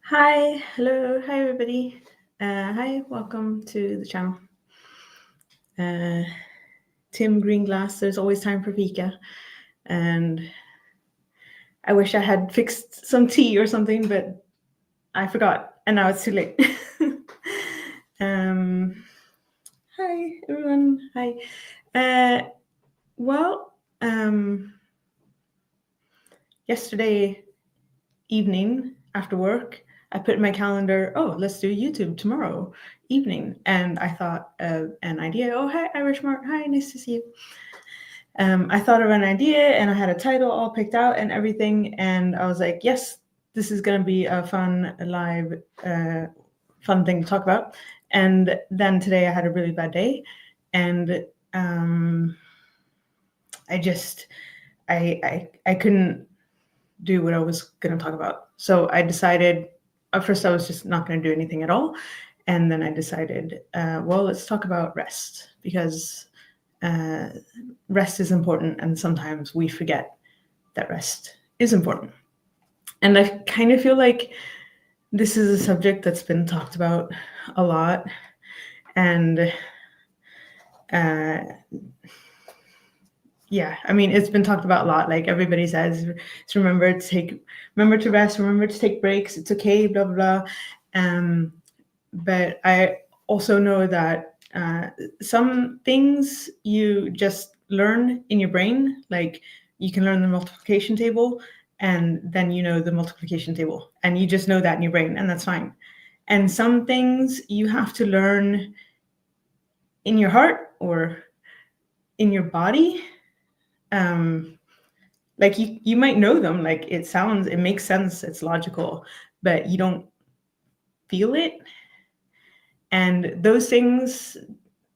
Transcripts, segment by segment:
Hi, hello, hi everybody. Hi, welcome to the channel. Tim Greenglass, there's always time for fika. And I wish I had fixed some tea or something, but I forgot, and now it's too late. Hi, everyone. Hi. Yesterday evening after work, I put in my calendar, oh, let's do YouTube tomorrow evening. And I thought of an idea. Oh, hi, Irish Mark. Hi, nice to see you. I thought of an idea and I had a title all picked out and everything. And I was like, yes, this is going to be a fun live, fun thing to talk about. And then today I had a really bad day. And I couldn't do what I was going to talk about. So I decided, at first I was just not going to do anything at all. And then I decided, well, let's talk about rest, because rest is important. And sometimes we forget that rest is important. And I kind of feel like this is a subject that's been talked about a lot. And yeah, I mean, it's been talked about a lot. Like everybody says, remember to rest, remember to take breaks. It's okay, blah, blah, blah. But I also know that some things you just learn in your brain, like you can learn the multiplication table and then you know the multiplication table and you just know that in your brain, and that's fine. And some things you have to learn in your heart or in your body. Like you might know them, like it makes sense, it's logical, but you don't feel it. And those things,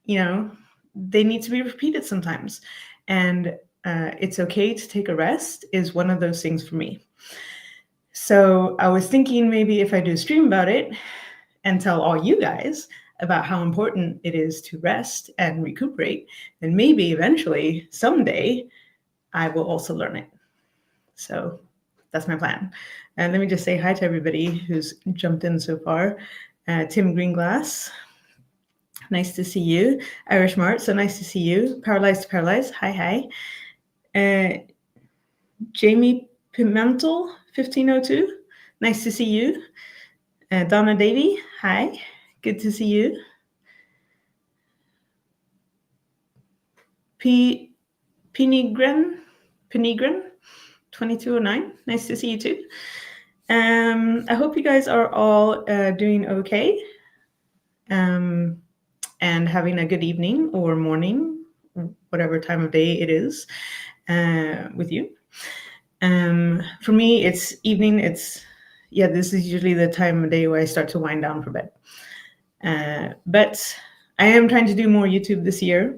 they need to be repeated sometimes. And it's okay to take a rest is one of those things for me. So I was thinking maybe if I do a stream about it and tell all you guys about how important it is to rest and recuperate, then maybe eventually someday I will also learn it. So that's my plan. And let me just say hi to everybody who's jumped in so far. Tim Greenglass, nice to see you. Irish Mart, so nice to see you. Paralyzed to Paralyzed, hi. Jamie Pimentel, 1502, nice to see you. Donna Davy, hi, good to see you. Penigren, 2209, nice to see you too. I hope you guys are all doing okay and having a good evening or morning, whatever time of day it is with you. For me, it's evening. This is usually the time of day where I start to wind down for bed. But I am trying to do more YouTube this year,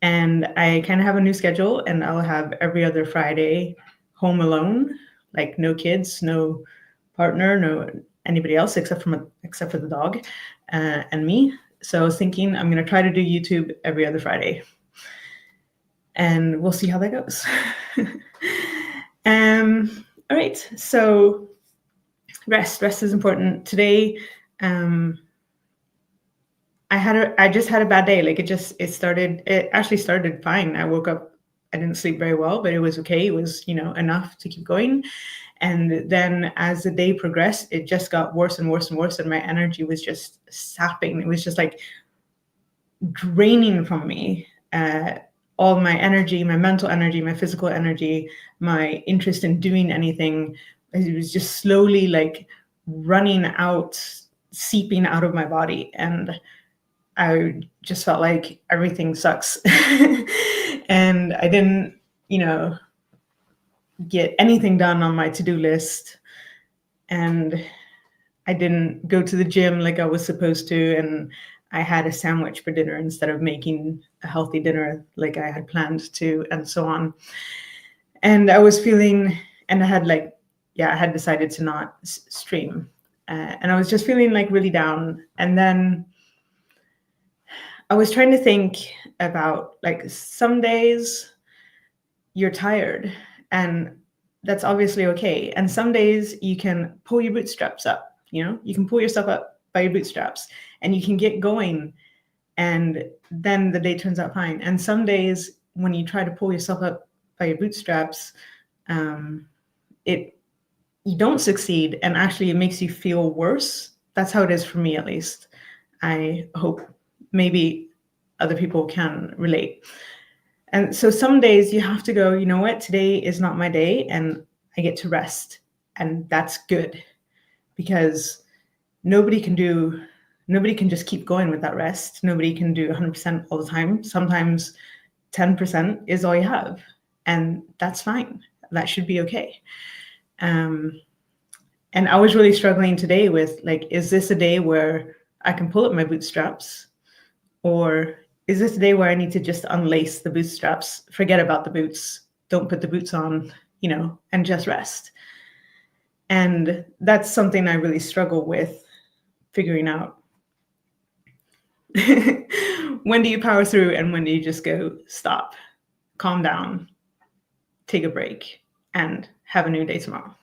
and I kind of have a new schedule, and I'll have every other Friday home alone, like no kids, no partner, no anybody else except for the dog and me. So I was thinking I'm going to try to do YouTube every other Friday, and we'll see how that goes. All right, so rest is important. Today, I just had a bad day. Like it actually started fine. I woke up, I didn't sleep very well, but it was okay. It was, enough to keep going. And then as the day progressed, it just got worse and worse and worse. And my energy was just sapping. It was just like draining from me. All my energy, my mental energy, my physical energy, my interest in doing anything, it was just slowly like running out, seeping out of my body. And I just felt like everything sucks. And I didn't, get anything done on my to-do list. And I didn't go to the gym like I was supposed to. And I had a sandwich for dinner instead of making a healthy dinner like I had planned to, and so on. And I was feeling, and I had decided to not stream. And I was just feeling like really down. And then I was trying to think about, like, some days you're tired, and that's obviously okay. And some days you can pull your bootstraps up. You can pull yourself up by your bootstraps and you can get going, and then the day turns out fine. And some days when you try to pull yourself up by your bootstraps, you don't succeed, and actually it makes you feel worse. That's how it is for me, at least. I hope maybe other people can relate. And so some days you have to go, you know what, today is not my day, and I get to rest. And that's good, because nobody can just keep going with that rest. Nobody can do 100% all the time. Sometimes 10% is all you have, and that's fine. That should be okay. And I was really struggling today with, like, is this a day where I can pull up my bootstraps, or is this a day where I need to just unlace the bootstraps, forget about the boots, don't put the boots on, and just rest? And that's something I really struggle with figuring out. When do you power through, and when do you just go, stop, calm down, take a break, and have a new day tomorrow?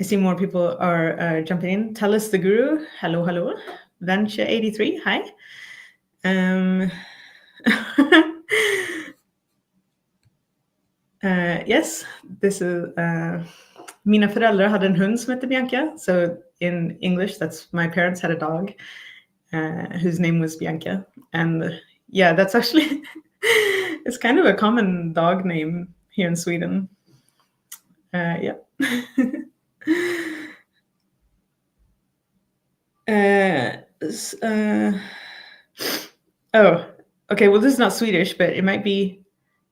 I see more people are jumping in. Tell us the guru. Hello, hello. Venture83, hi. Yes, this is mina föräldrar hade en hund som hette Bianca. So in English, that's my parents had a dog whose name was Bianca. And yeah, that's actually, it's kind of a common dog name here in Sweden. Yeah. Oh, okay. Well, this is not Swedish, but it might be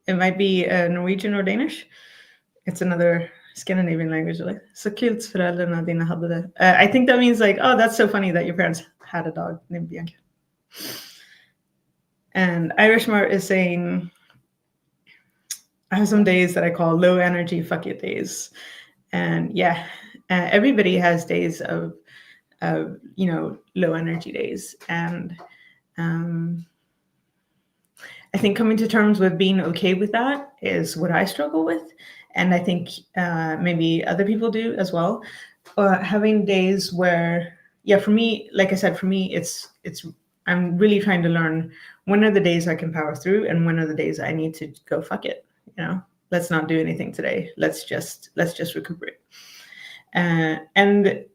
Norwegian or Danish. It's another Scandinavian language. Like, så kul föräldrarna dina hade det. I think that means like, oh, that's so funny that your parents had a dog named Bianca. And Irish Mart is saying, I have some days that I call low energy fuck it days. And yeah, everybody has days of low energy days. And I think coming to terms with being okay with that is what I struggle with. And I think maybe other people do as well. Having days where, for me, like I said, for me, it's I'm really trying to learn when are the days I can power through, and when are the days I need to go fuck it. Let's not do anything today. Let's just recuperate. To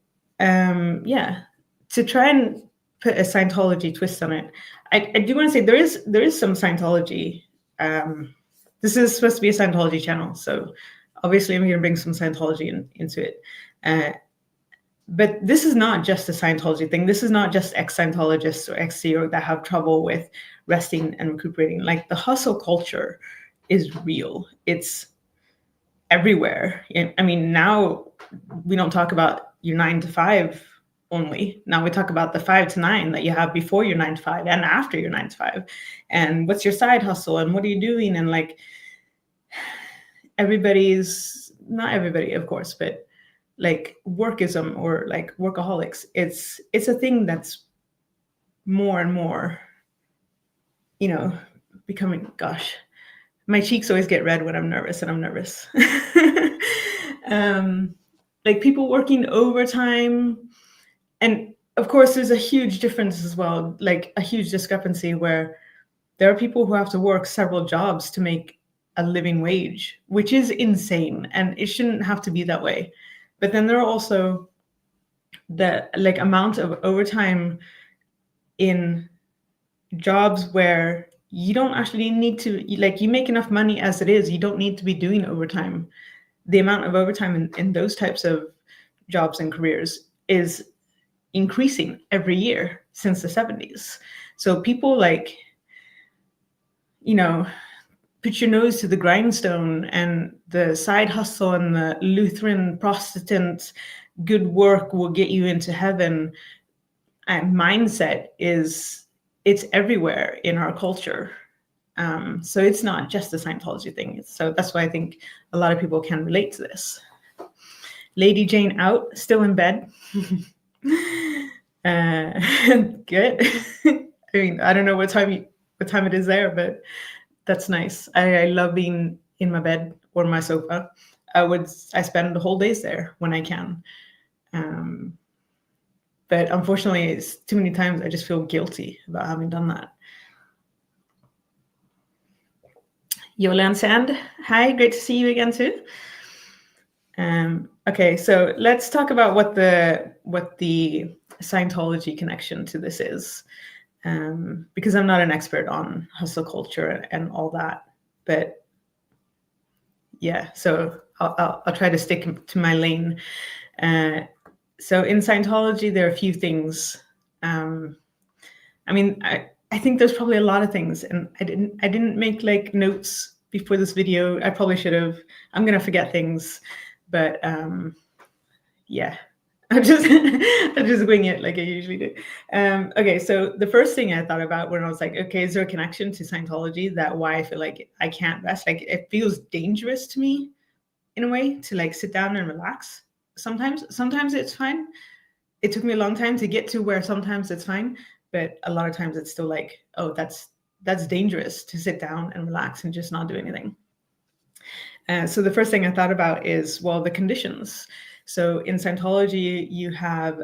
try and put a Scientology twist on it, I do want to say there is some Scientology. This is supposed to be a Scientology channel, so obviously I'm going to bring some Scientology into it. But this is not just a Scientology thing. This is not just ex-Scientologists or ex-CEO that have trouble with resting and recuperating. Like, the hustle culture is real. It's everywhere. I mean, now we don't talk about your 9 to 5 only. Now we talk about the 5 to 9 that you have before your 9 to 5 and after your 9 to 5. And what's your side hustle, and what are you doing? And like, not everybody, of course, but like workism or like workaholics, it's a thing that's more and more, becoming, gosh, my cheeks always get red when I'm nervous, and I'm nervous. Like, people working overtime. And of course, there's a huge difference as well, like a huge discrepancy where there are people who have to work several jobs to make a living wage, which is insane. And it shouldn't have to be that way. But then there are also the like amount of overtime in jobs where you don't actually need to, like, you make enough money as it is. You don't need to be doing overtime. The amount of overtime in those types of jobs and careers is increasing every year since the 70s. So people like, put your nose to the grindstone, and the side hustle and the Lutheran Protestant good work will get you into heaven. And mindset it's everywhere in our culture. So it's not just a Scientology thing. So that's why I think a lot of people can relate to this. Lady Jane out, still in bed. Good. I mean, I don't know what time it is there, but that's nice. I love being in my bed or my sofa. I spend the whole days there when I can. But unfortunately, it's too many times I just feel guilty about having done that. Yolan Sand, hi, great to see you again too. Okay, so let's talk about what the Scientology connection to this is, because I'm not an expert on hustle culture and all that, but yeah, so I'll try to stick to my lane. So in Scientology, there are a few things. I mean, I think there's probably a lot of things, and I didn't make like notes before this video. I probably should have. I'm gonna forget things, but yeah, I'll just wing it like I usually do. Okay, so the first thing I thought about when I was like, okay, is there a connection to Scientology that why I feel like I can't rest? Like it feels dangerous to me in a way to like sit down and relax. Sometimes it's fine. It took me a long time to get to where sometimes it's fine, but a lot of times it's still like, oh, that's dangerous to sit down and relax and just not do anything. So the first thing I thought about is, well, the conditions. So in Scientology, you have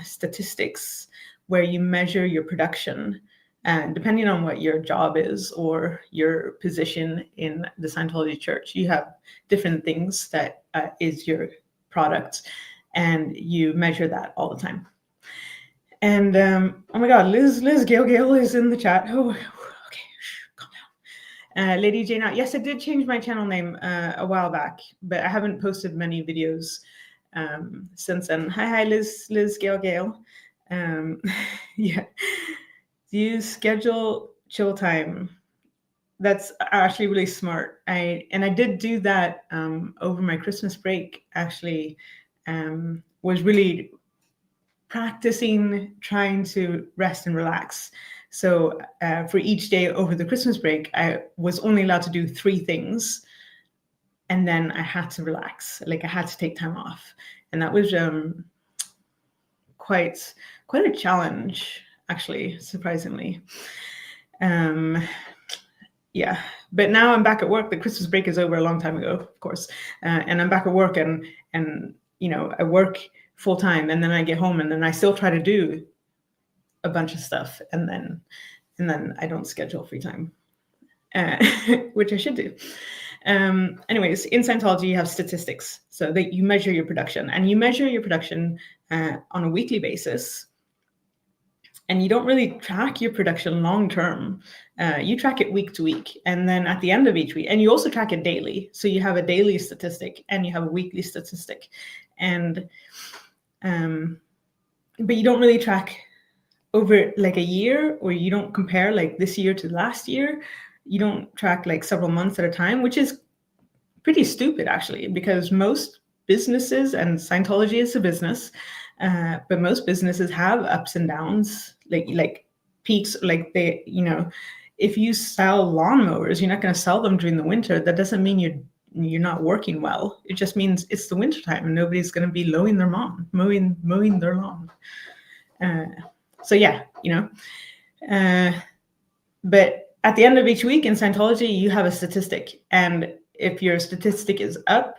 statistics where you measure your production, and depending on what your job is or your position in the Scientology church, you have different things that is your product, and you measure that all the time. And oh my God, Liz Gale is in the chat. Oh, okay, calm down. Lady Jane, yes, I did change my channel name a while back, but I haven't posted many videos since then. Hi, Liz Gale. Yeah. Do you schedule chill time? That's actually really smart. I did do that over my Christmas break. Actually, was really practicing trying to rest and relax. So for each day over the Christmas break, I was only allowed to do 3 things, and then I had to relax. Like I had to take time off, and that was quite a challenge, actually, surprisingly. Yeah, but now I'm back at work. The Christmas break is over a long time ago, of course, and I'm back at work, and you know, I work full time, and then I get home, and then I still try to do a bunch of stuff, and then I don't schedule free time, which I should do. Anyways, in Scientology, you have statistics, so that you measure your production, and you measure your production on a weekly basis. And you don't really track your production long term. You track it week to week, and then at the end of each week, and you also track it daily. So you have a daily statistic and you have a weekly statistic, and but you don't really track over like a year, or you don't compare like this year to last year. You don't track like several months at a time, which is pretty stupid actually, because most businesses, and Scientology is a business, but most businesses have ups and downs, like peaks. Like they, you know, if you sell lawnmowers, you're not going to sell them during the winter. That doesn't mean you're not working well. It just means it's the wintertime and nobody's going to be mowing their lawn. So yeah, you know, but at the end of each week in Scientology, you have a statistic, and if your statistic is up,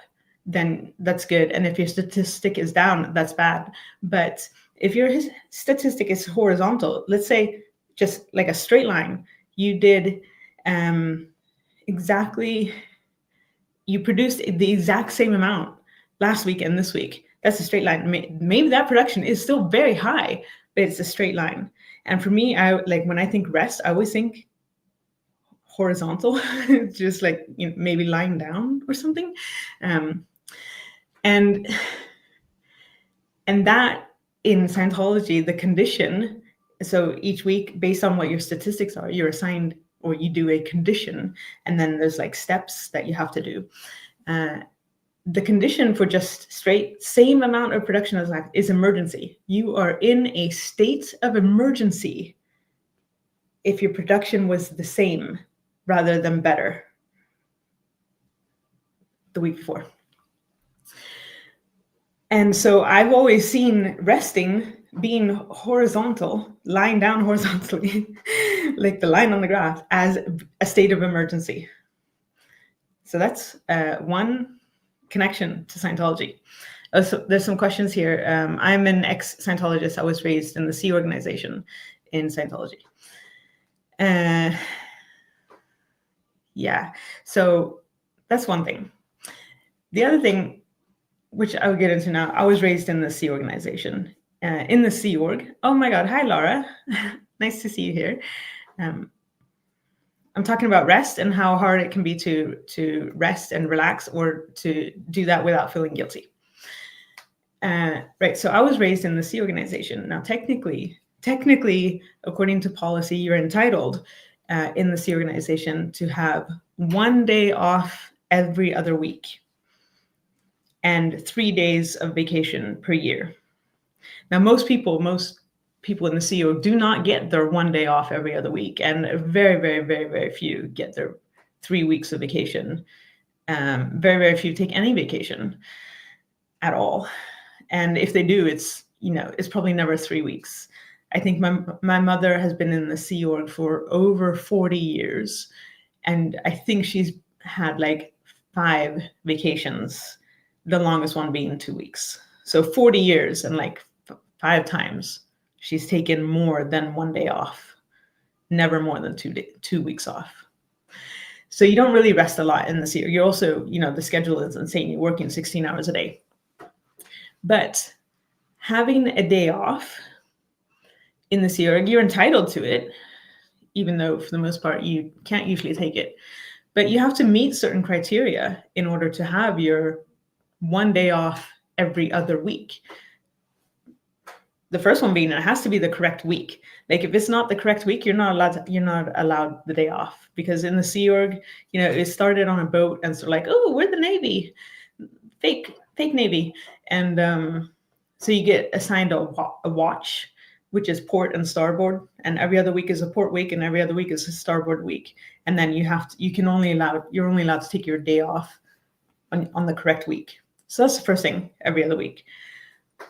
then that's good, and if your statistic is down, that's bad. But if your statistic is horizontal, let's say just like a straight line, you did exactly, you produced the exact same amount last week and this week, that's a straight line. Maybe that production is still very high, but it's a straight line. And for me, I like, when I think rest, I always think horizontal, just like, you know, maybe lying down or something. And that in Scientology, the condition, so each week, based on what your statistics are, you're assigned, or you do a condition, and then there's like steps that you have to do. The condition for just straight same amount of production as that is emergency. You are in a state of emergency if your production was the same rather than better the week before. And so I've always seen resting being horizontal, lying down horizontally, like the line on the graph, as a state of emergency. So that's one connection to Scientology. So there's some questions here. I'm an ex-Scientologist. I was raised in the Sea organization in Scientology. Yeah, so that's one thing. The other thing, which I'll get into now, I was raised in the Sea organization, in the Sea org. Oh my God, hi Laura, nice to see you here. I'm talking about rest and how hard it can be to rest and relax, or to do that without feeling guilty. Right, so I was raised in the Sea organization. Now, technically, according to policy, you're entitled in the Sea organization to have 1 day off every other week and 3 days of vacation per year. Now, most people in the Sea do not get their 1 day off every other week, and very, very, very, very few get their 3 weeks of vacation. Very, very few take any vacation at all. And if they do, it's probably never 3 weeks. I think my mother has been in the Sea Org for over 40 years, and I think she's had like 5 vacations, the longest one being 2 weeks. So 40 years, and like 5 times she's taken more than 1 day off, never more than 2 weeks off. So you don't really rest a lot in the Sea Org. You're also, the schedule is insane. You're working 16 hours a day. But having a day off in the Sea Org, you're entitled to it, even though for the most part you can't usually take it. But you have to meet certain criteria in order to have your 1 day off every other week. The first one being, it has to be the correct week. Like if it's not the correct week, you're not allowed the day off, because in the Sea Org, it started on a boat, and so like, oh, we're the Navy, fake Navy. And so you get assigned a watch, which is port and starboard, and every other week is a port week, and every other week is a starboard week. And then you're only allowed to take your day off on the correct week. So that's the first thing, every other week.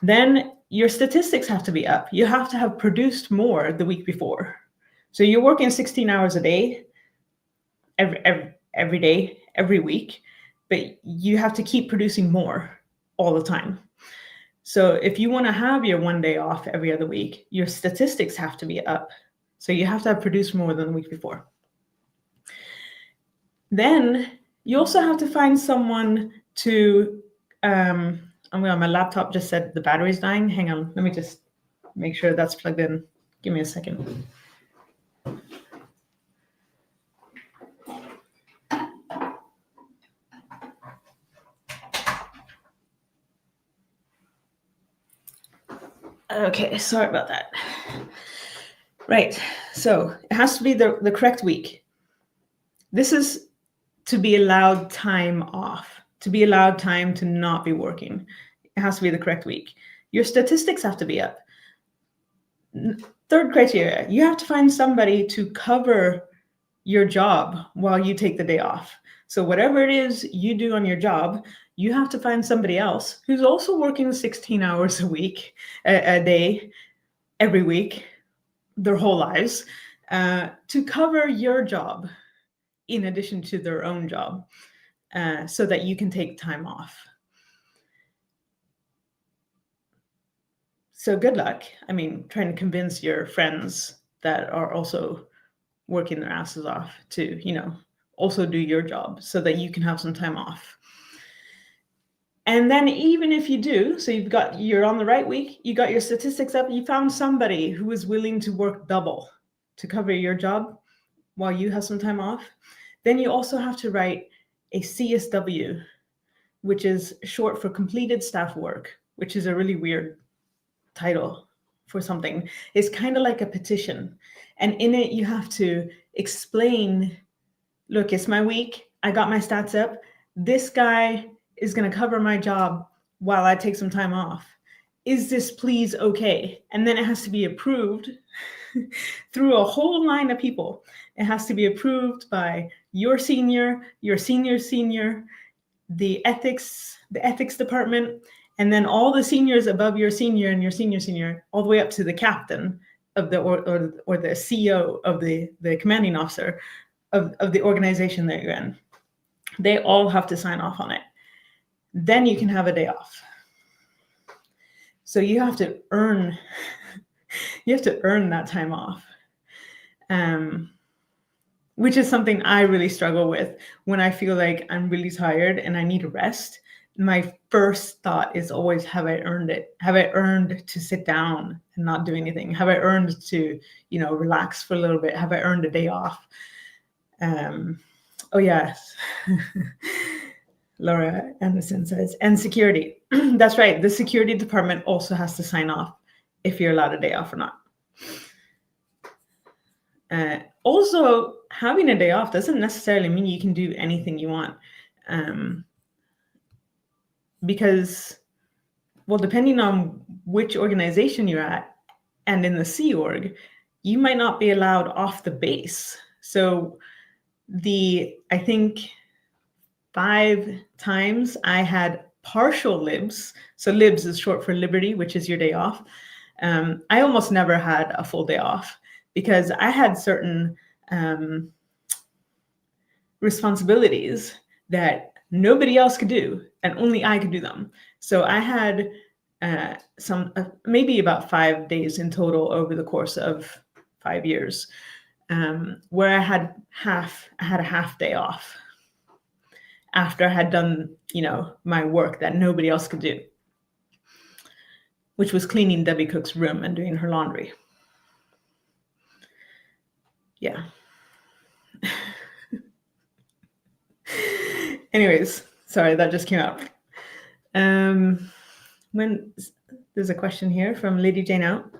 Then your statistics have to be up. You have to have produced more the week before. So you're working 16 hours a day, every day, every week, but you have to keep producing more all the time. So if you want to have your 1 day off every other week, your statistics have to be up. So you have to have produced more than the week before. Then you also have to find someone to, my laptop just said the battery's dying. Hang on, let me just make sure that's plugged in. Give me a second. Okay, sorry about that. Right, so it has to be the correct week. This is to be allowed time off, to be allowed time to not be working. It has to be the correct week. Your statistics have to be up. Third criteria, you have to find somebody to cover your job while you take the day off. So whatever it is you do on your job, you have to find somebody else who's also working 16 hours a week, a day, every week, their whole lives, to cover your job in addition to their own job, so that you can take time off. So good luck. I mean, trying to convince your friends that are also working their asses off to, also do your job so that you can have some time off. And then even if you do, so you're on the right week, you got your statistics up, you found somebody who is willing to work double to cover your job while you have some time off, then you also have to write a CSW, which is short for completed staff work, which is a really weird title for something. It's kind of like a petition. And in it, you have to explain, look, it's my week. I got my stats up. This guy is going to cover my job while I take some time off. Is this please okay? And then it has to be approved through a whole line of people. It has to be approved by your senior, the ethics department, and then all the seniors above your senior and your senior, all the way up to the captain of the or the CEO of the commanding officer of the organization that you're in. They all have to sign off on it. Then you can have a day off. So you have to earn that time off. Which is something I really struggle with when I feel like I'm really tired and I need a rest. My first thought is always, have I earned it? Have I earned to sit down and not do anything? Have I earned to, relax for a little bit? Have I earned a day off? Oh, yes. Laura Anderson says, and security. That's right. The security department also has to sign off if you're allowed a day off or not. Also, having a day off doesn't necessarily mean you can do anything you want. Because, well, depending on which organization you're at and in the Sea Org, you might not be allowed off the base. So I think 5 times I had partial libs. So libs is short for liberty, which is your day off. I almost never had a full day off because I had certain responsibilities that nobody else could do and only I could do them. So I had maybe about 5 days in total over the course of 5 years, where I had a half day off after I had done, my work that nobody else could do, which was cleaning Debbie Cook's room and doing her laundry. Yeah. Anyways, sorry, that just came out. When there's a question here from Lady Jane Out.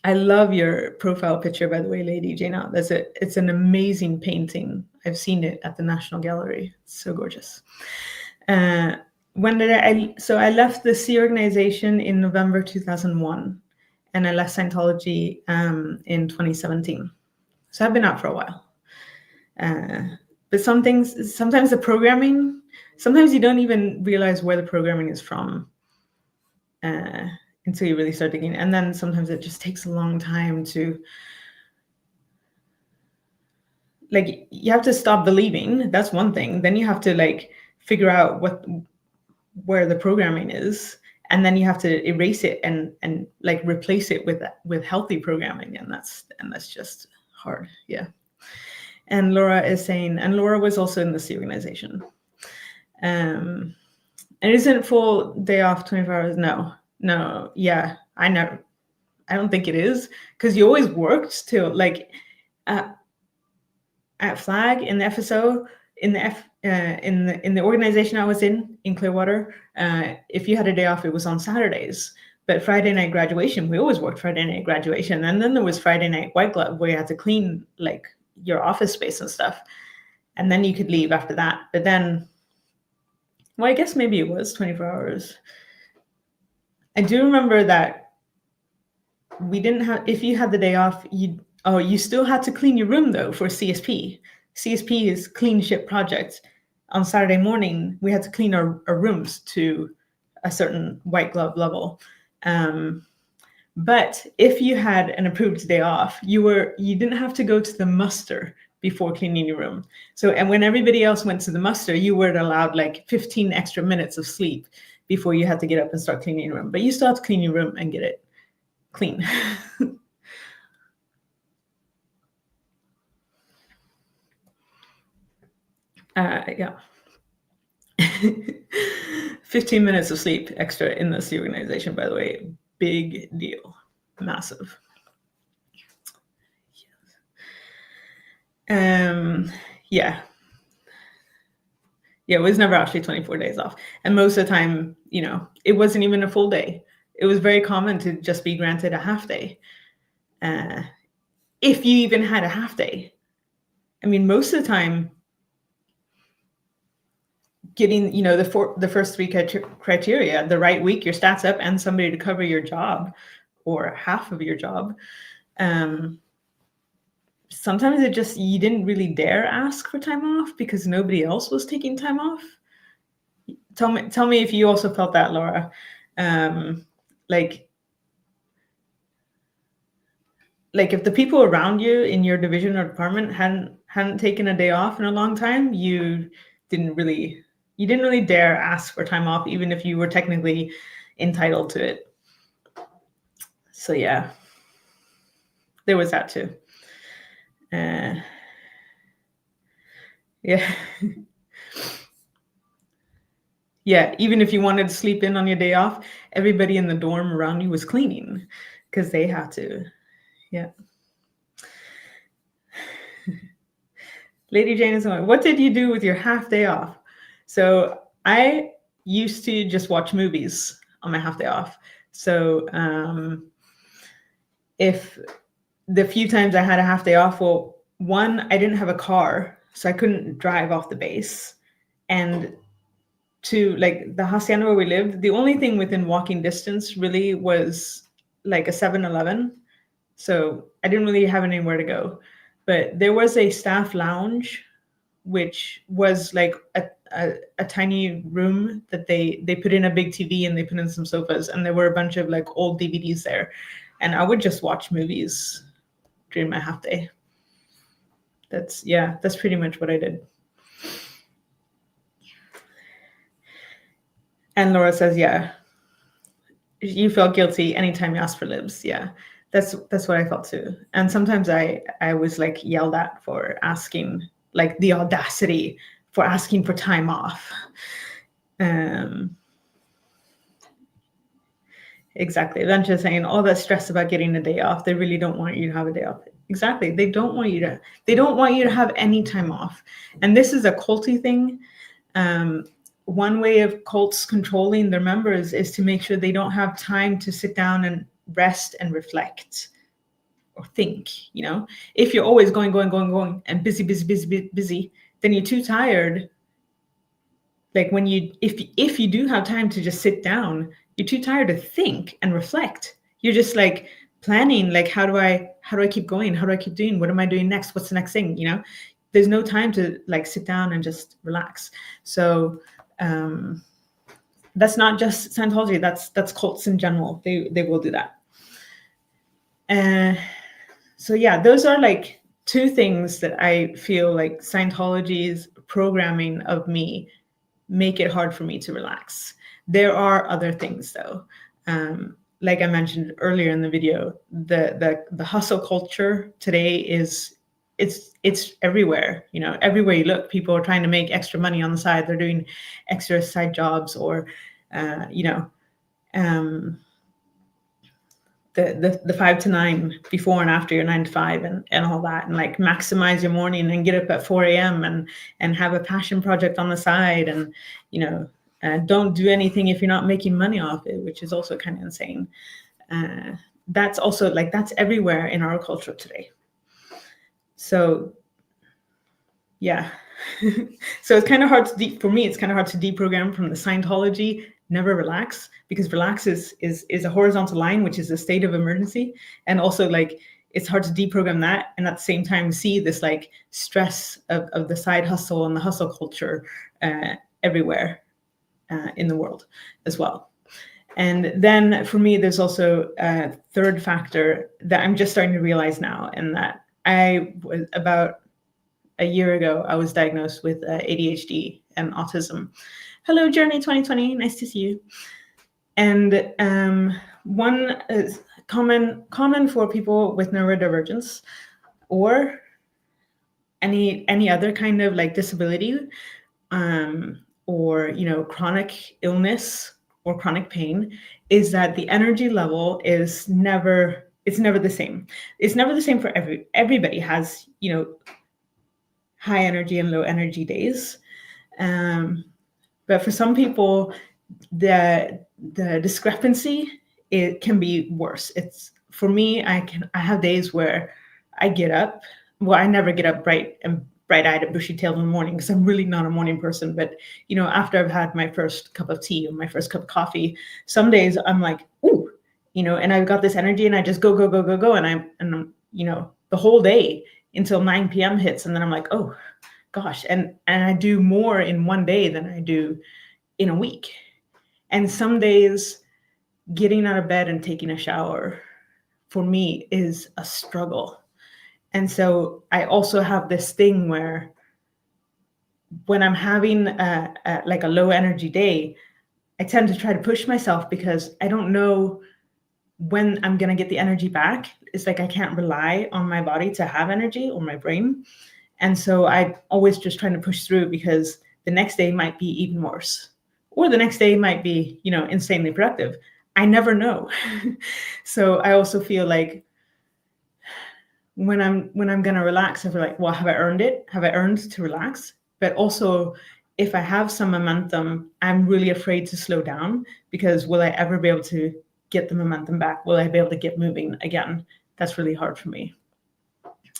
I love your profile picture, by the way, Lady Jane Out. It's an amazing painting. I've seen it at the National Gallery. It's so gorgeous. When did I left the Sea organization in November 2001, and I left Scientology in 2017. So I've been out for a while. But sometimes the programming, sometimes you don't even realize where the programming is from until you really start digging. And then sometimes it just takes a long time to, like, you have to stop believing. That's one thing. Then you have to like figure out where the programming is, and then you have to erase it and like replace it with healthy programming, and that's just hard. Yeah. And Laura is saying, and Laura was also in the Sea organization. And isn't full day off 24 hours? No. Yeah, I don't think it is, because you always worked till like at Flag in the FSO, in the organization I was in Clearwater. If you had a day off, it was on Saturdays. But Friday night graduation, we always worked Friday night graduation, and then there was Friday night white glove where you had to clean like your office space and stuff, and then you could leave after that. But then, well, I guess maybe it was 24 hours. I do remember that we didn't have, if you had the day off, you still had to clean your room though for CSP. CSP is clean ship project. On Saturday morning, we had to clean our rooms to a certain white glove level. But if you had an approved day off, you didn't have to go to the muster before cleaning your room. So, and when everybody else went to the muster, you were allowed like 15 extra minutes of sleep before you had to get up and start cleaning your room. But you still have to clean your room and get it clean. Yeah. 15 minutes of sleep extra in the Sea organization, by the way. Big deal. Massive. Yeah. Yeah, it was never actually 24 days off. And most of the time, it wasn't even a full day. It was very common to just be granted a half day. If you even had a half day. I mean, most of the time, getting, the first 3 criteria, the right week, your stats up, and somebody to cover your job or half of your job. Sometimes you didn't really dare ask for time off because nobody else was taking time off. Tell me if you also felt that, Laura. Like if the people around you in your division or department hadn't taken a day off in a long time, you didn't really dare ask for time off, even if you were technically entitled to it. So yeah, there was that too. Yeah. Yeah, even if you wanted to sleep in on your day off, everybody in the dorm around you was cleaning because they had to. Yeah. Lady Jane is on. What did you do with your half day off? So I used to just watch movies on my half day off. So if the few times I had a half day off, well, one, I didn't have a car, so I couldn't drive off the base. And two, like the hacienda where we lived, the only thing within walking distance really was like a 7-Eleven. So I didn't really have anywhere to go. But there was a staff lounge, which was like a tiny room that they put in a big TV and they put in some sofas, and there were a bunch of like old DVDs there. And I would just watch movies during my half day. That's pretty much what I did. And Laura says, yeah, you felt guilty anytime you asked for libs. Yeah, that's what I felt too. And sometimes I was like yelled at for asking, like the audacity for asking for time off. Exactly. Then just saying all that stress about getting a day off. They really don't want you to have a day off. Exactly. They don't want you to have any time off. And this is a culty thing. One way of cults controlling their members is to make sure they don't have time to sit down and rest and reflect or think. If you're always going and busy, then you're too tired. Like when if you do have time to just sit down, you're too tired to think and reflect. You're just like planning, like how do I keep going? How do I keep doing? What am I doing next? What's the next thing? There's no time to like sit down and just relax. So that's not just Scientology. That's cults in general. They will do that. So yeah, those are like two things that I feel like Scientology's programming of me make it hard for me to relax. There are other things though. Like I mentioned earlier in the video, the hustle culture today it's everywhere. Everywhere you look, people are trying to make extra money on the side. They're doing extra side jobs or the 5 to 9 before and after your 9 to 5 and all that, and like maximize your morning and get up at 4 a.m. and have a passion project on the side, and don't do anything if you're not making money off it, which is also kind of insane. That's also like that's everywhere in our culture today. So yeah. So it's kind of hard to for me it's kind of hard to deprogram from the Scientology never relax, because relax is a horizontal line, which is a state of emergency, and also like it's hard to deprogram that and at the same time see this like stress of the side hustle and the hustle culture everywhere in the world as well. And then for me there's also a third factor that I'm just starting to realize now, and that I was about a year ago I was diagnosed with ADHD and autism. Hello, Journey 2020. Nice to see you. And one is common for people with neurodivergence or any other kind of like disability, or chronic illness or chronic pain, is that the energy level is never the same. It's never the same for everybody has high energy and low energy days. But for some people, the discrepancy, it can be worse. It's for me, I have days where I get up. Well, I never get up bright-eyed and bushy-tailed in the morning because I'm really not a morning person. But after I've had my first cup of tea or my first cup of coffee, some days I'm like, ooh, and I've got this energy and I just go, and I'm the whole day until 9 p.m. hits, and then I'm like, oh gosh, and I do more in one day than I do in a week. And some days getting out of bed and taking a shower for me is a struggle. And so I also have this thing where when I'm having like a low energy day, I tend to try to push myself because I don't know when I'm going to get the energy back, it's like I can't rely on my body to have energy or my brain. And so I'm always just trying to push through, because the next day might be even worse, or the next day might be, insanely productive. I never know. So I also feel like when I'm going to relax, I feel like, well, have I earned it? Have I earned to relax? But also, if I have some momentum, I'm really afraid to slow down, because will I ever be able to get the momentum back? Will I be able to get moving again? That's really hard for me.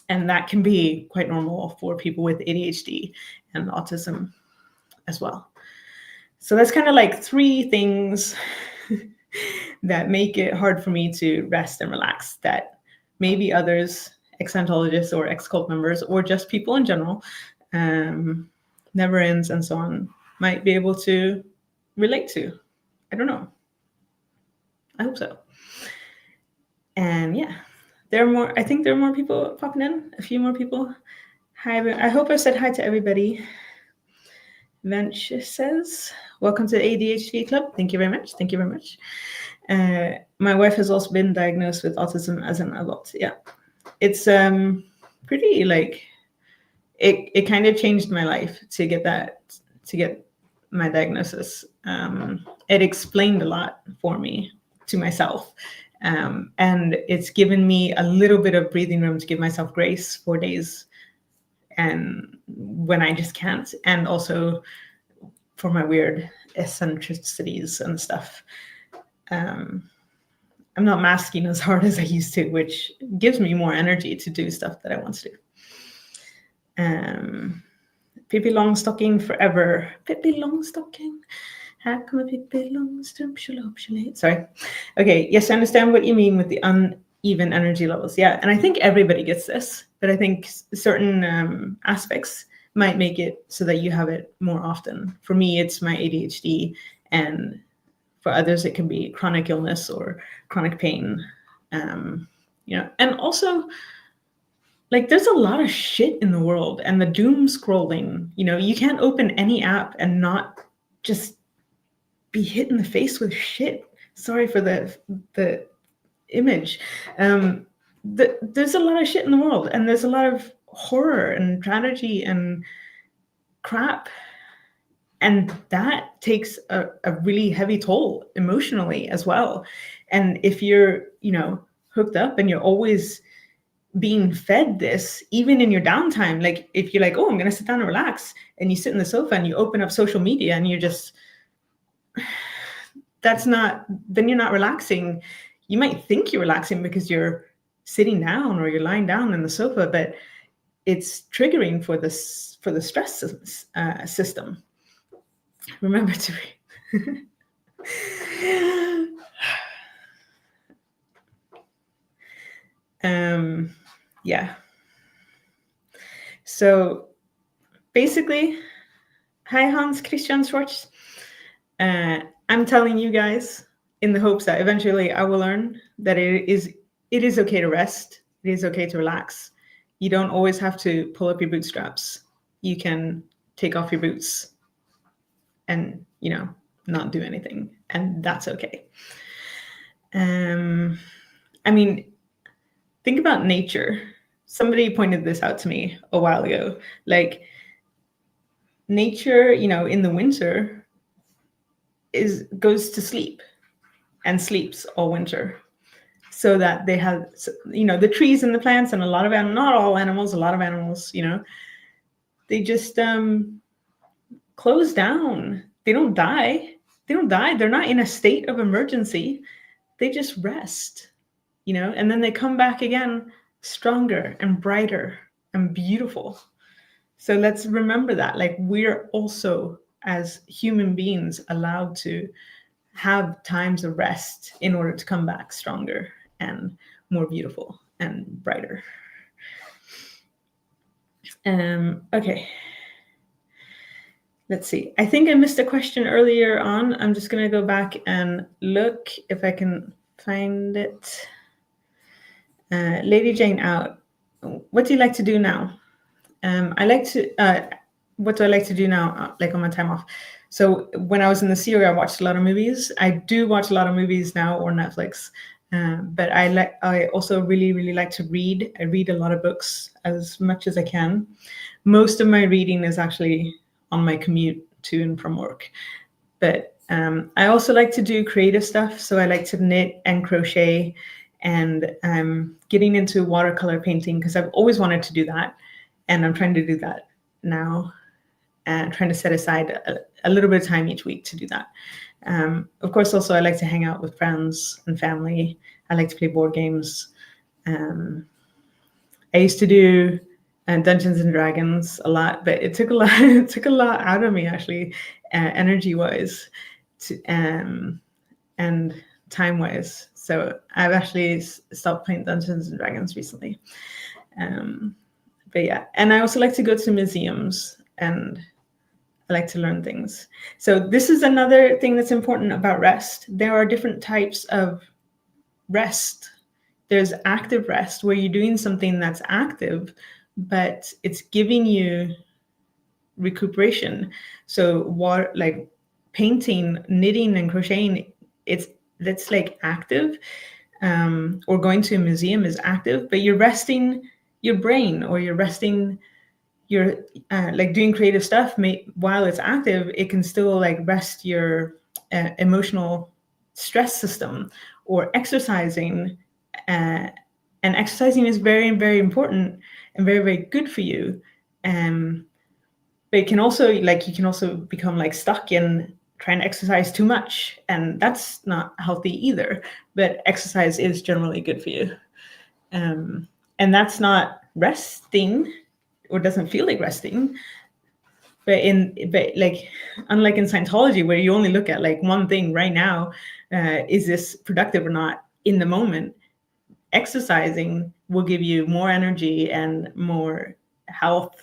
And that can be quite normal for people with ADHD and autism as well. So that's kind of like 3 things that make it hard for me to rest and relax, that maybe others, ex-Scientologists or ex-cult members, or just people in general, never ends and so on, might be able to relate to. I don't know. I hope so. And yeah, I think there are more people popping in, a few more people. Hi, I hope I said hi to everybody. Vench says, welcome to the ADHD club. Thank you very much. Thank you very much. My wife has also been diagnosed with autism as an adult. Yeah, it's pretty like, it kind of changed my life to get my diagnosis. It explained a lot for me, to myself. And it's given me a little bit of breathing room to give myself grace for days and when I just can't, and also for my weird eccentricities and stuff. I'm not masking as hard as I used to, which gives me more energy to do stuff that I want to do. Pippi Longstocking forever. Pippi Longstocking. Här kommer Pippi Longstrump. Sorry. Okay, yes, I understand what you mean with the uneven energy levels. Yeah, and I think everybody gets this, but I think certain aspects might make it so that you have it more often. For me, it's my ADHD, and for others, it can be chronic illness or chronic pain. And also, like, there's a lot of shit in the world, and the doom scrolling, you can't open any app and not just be hit in the face with shit. Sorry for the image. There's a lot of shit in the world, and there's a lot of horror and tragedy and crap. And that takes a really heavy toll emotionally as well. And if you're, hooked up and you're always being fed this, even in your downtime, like if you're like, oh, I'm going to sit down and relax, and you sit in the sofa and you open up social media and you're just, then you're not relaxing. You might think you're relaxing because you're sitting down or you're lying down in the sofa, but it's triggering for the stress system. Remember to yeah. So basically, hi Hans Christian Schwartz. I'm telling you guys in the hopes that eventually I will learn that it is okay to rest. It is okay to relax. You don't always have to pull up your bootstraps. You can take off your boots and, not do anything. And that's okay. I mean, think about nature. Somebody pointed this out to me a while ago. Like, nature, in the winter goes to sleep and sleeps all winter, so that they have, the trees and the plants and a lot of animals, not all animals, a lot of animals, they just close down. They don't die. They're not in a state of emergency. They just rest, and then they come back again stronger and brighter and beautiful. So let's remember that, like, we're also, as human beings, allowed to have times of rest in order to come back stronger and more beautiful and brighter. Okay. Let's see. I think I missed a question earlier on. I'm just going to go back and look if I can find it. Lady Jane out. What do you like to do now? What do I like to do now, like on my time off? So when I was in the Sea, I watched a lot of movies. I do watch a lot of movies now, or Netflix. But I also really like to read. I read a lot of books as much as I can. Most of my reading is actually on my commute to and from work. But I also like to do creative stuff. So I like to knit and crochet, and I'm getting into watercolor painting because I've always wanted to do that. And I'm trying to do that now, and trying to set aside a little bit of time each week to do that. Of course, also I like to hang out with friends and family. I like to play board games. I used to do Dungeons and Dragons a lot, but it took a lot. It took a lot out of me, actually, energy-wise, and time-wise. So I've actually stopped playing Dungeons and Dragons recently. But yeah, and I also like to go to museums, and I like to learn things. So this is another thing that's important about rest. There are different types of rest. There's active rest, where you're doing something that's active, but it's giving you recuperation. So what, like painting, knitting, and crocheting, that's like active. Or going to a museum is active, but you're resting your brain, or you're resting your like doing creative stuff. While it's active, it can still like rest your emotional stress system. Or exercising, and exercising is very important and very good for you. But it can also, like, you can also become like stuck in trying to exercise too much, and that's not healthy either. But exercise is generally good for you, and that's not resting, or doesn't feel like resting. But like, unlike in Scientology, where you only look at like one thing right now, is this productive or not in the moment? Exercising will give you more energy and more health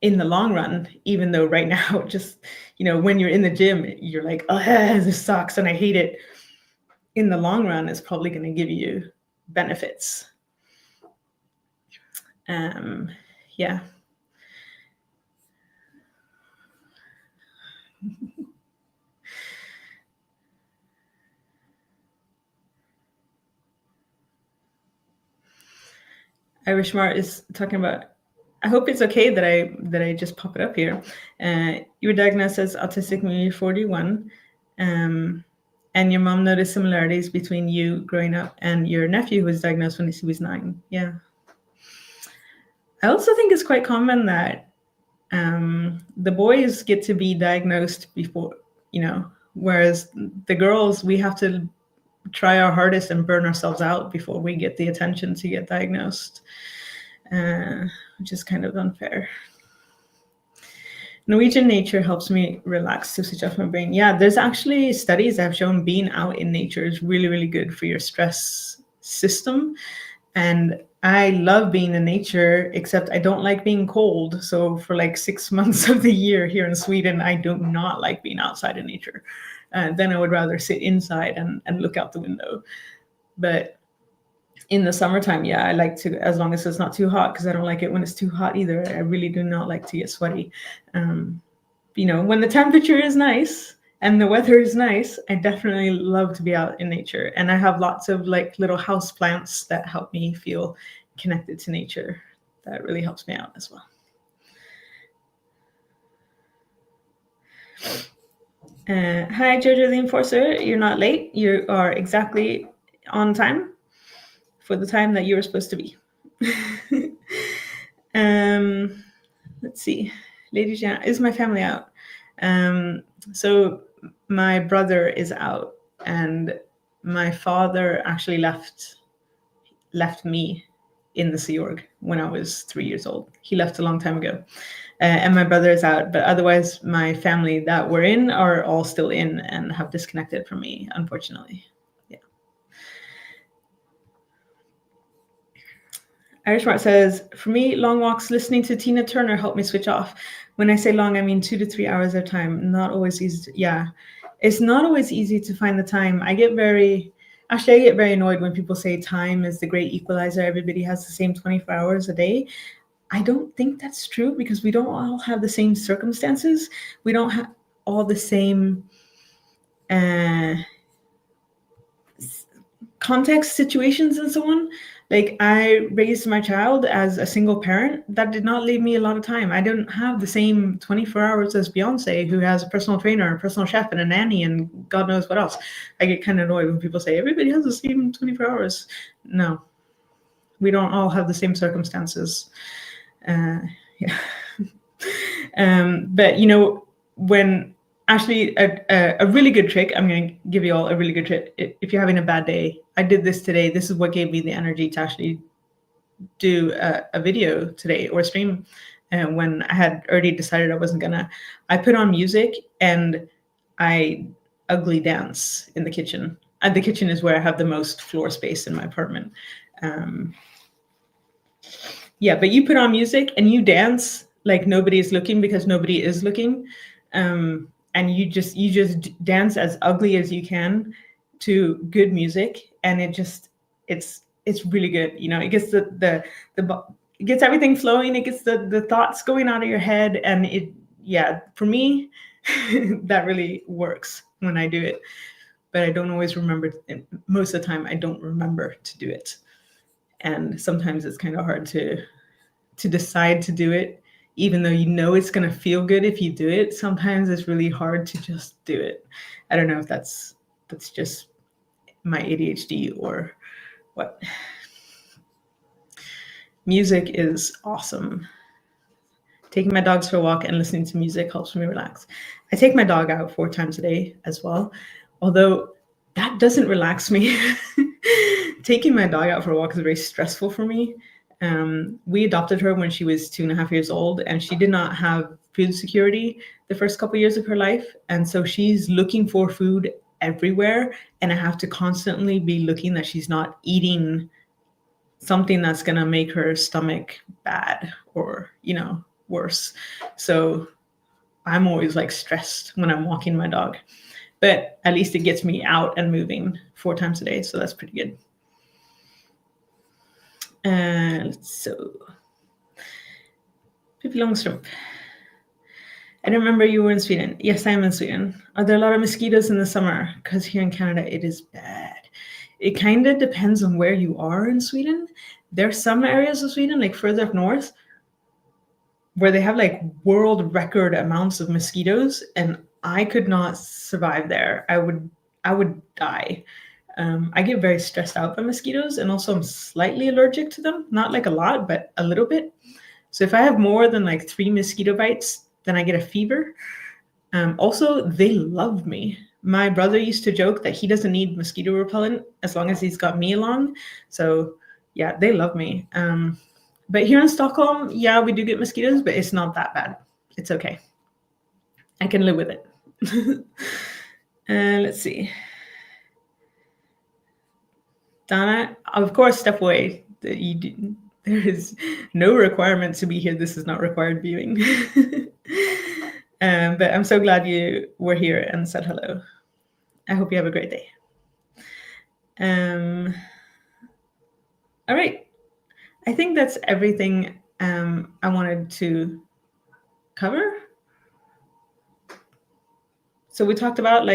in the long run, even though right now, just, when you're in the gym, you're like, oh, this sucks and I hate it. In the long run, it's probably going to give you benefits. Yeah. Irish Mart is talking about, I hope it's okay that I just pop it up here. You were diagnosed as autistic when you were 41, and your mom noticed similarities between you growing up and your nephew who was diagnosed when he was 9. Yeah. I also think it's quite common that the boys get to be diagnosed before, whereas the girls, we have to try our hardest and burn ourselves out before we get the attention to get diagnosed, which is kind of unfair. Norwegian nature helps me relax to switch off my brain. Yeah, there's actually studies that have shown being out in nature is really good for your stress system. And I love being in nature, except I don't like being cold. So for like 6 months of the year here in Sweden, I do not like being outside in nature. Then I would rather sit inside and look out the window. But in the summertime, yeah, I like to, as long as it's not too hot, because I don't like it when it's too hot either. I really do not like to get sweaty. When the temperature is nice and the weather is nice, I definitely love to be out in nature. And I have lots of like little house plants that help me feel connected to nature. That really helps me out as well. Hi, Jojo the Enforcer. You're not late. You are exactly on time for the time that you were supposed to be. Let's see. Lady Jan, is my family out? So my brother is out, and my father actually left me in the Sea Org when I was 3 years old. He left a long time ago. And my brother is out, but otherwise my family that we're in are all still in and have disconnected from me, unfortunately. Yeah. Irish Mart says, for me, long walks listening to Tina Turner help me switch off. When I say long, I mean 2 to 3 hours at a time. Not always easy. Yeah, it's not always easy to find the time. I get very annoyed when people say time is the great equalizer. Everybody has the same 24 hours a day. I don't think that's true, because we don't all have the same circumstances. We don't have all the same context, situations, and so on. Like, I raised my child as a single parent. That did not leave me a lot of time. I didn't have the same 24 hours as Beyonce, who has a personal trainer, a personal chef, and a nanny, and God knows what else. I get kind of annoyed when people say everybody has the same 24 hours. No, we don't all have the same circumstances. Yeah. But when actually a really good trick, I'm going to give you all a really good trick. If you're having a bad day, I did this today. This is what gave me the energy to actually do a video today or stream. And when I had already decided I wasn't gonna, I put on music and I ugly dance in the kitchen. And the kitchen is where I have the most floor space in my apartment. Yeah, but you put on music and you dance like nobody is looking, because nobody is looking. And you just dance as ugly as you can to good music, and it's really good. It gets the it gets everything flowing. It gets the thoughts going out of your head, and for me, that really works when I do it. But I don't always remember. Most of the time, I don't remember to do it, and sometimes it's kind of hard to decide to do it, even though it's going to feel good if you do it. Sometimes it's really hard to just do it. I don't know if that's just my ADHD or what. Music is awesome. Taking my dogs for a walk and listening to music helps me relax. I take my dog out 4 times a day as well, although that doesn't relax me. Taking my dog out for a walk is very stressful for me. We adopted her when she was 2.5 years old, and she did not have food security the first couple of years of her life. And so she's looking for food everywhere, and I have to constantly be looking that she's not eating something that's going to make her stomach bad or, worse. So I'm always like stressed when I'm walking my dog, but at least it gets me out and moving 4 times a day. So that's pretty good. So Pippi Longstrump. I don't remember you were in Sweden. Yes, I am in Sweden. Are there a lot of mosquitoes in the summer? Because here in Canada, it is bad. It kind of depends on where you are in Sweden. There are some areas of Sweden, like further up north, where they have like world record amounts of mosquitoes, and I could not survive there. I would die. I get very stressed out by mosquitoes, and also I'm slightly allergic to them. Not like a lot, but a little bit. So if I have more than like 3 mosquito bites, then I get a fever. Also, they love me. My brother used to joke that he doesn't need mosquito repellent as long as he's got me along. So yeah, they love me. But here in Stockholm, yeah, we do get mosquitoes, but it's not that bad. It's okay. I can live with it. Let's see. Donna, of course, step away. There is no requirement to be here. This is not required viewing. But I'm so glad you were here and said hello. I hope you have a great day. All right. I think that's everything I wanted to cover. So we talked about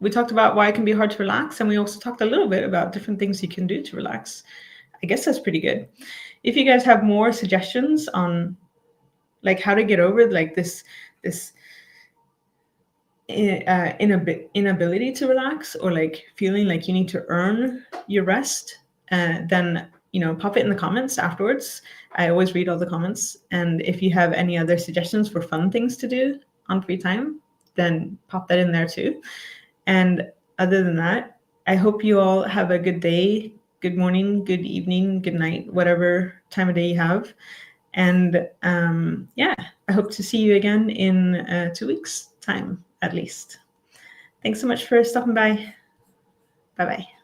we talked about why it can be hard to relax, and we also talked a little bit about different things you can do to relax. I guess that's pretty good. If you guys have more suggestions on like how to get over like this inability to relax, or like feeling like you need to earn your rest, then pop it in the comments afterwards. I always read all the comments, and if you have any other suggestions for fun things to do on free time, then pop that in there too. And other than that, I hope you all have a good day, good morning, good evening, good night, whatever time of day you have. And I hope to see you again in 2 weeks' time, at least. Thanks so much for stopping by. Bye-bye.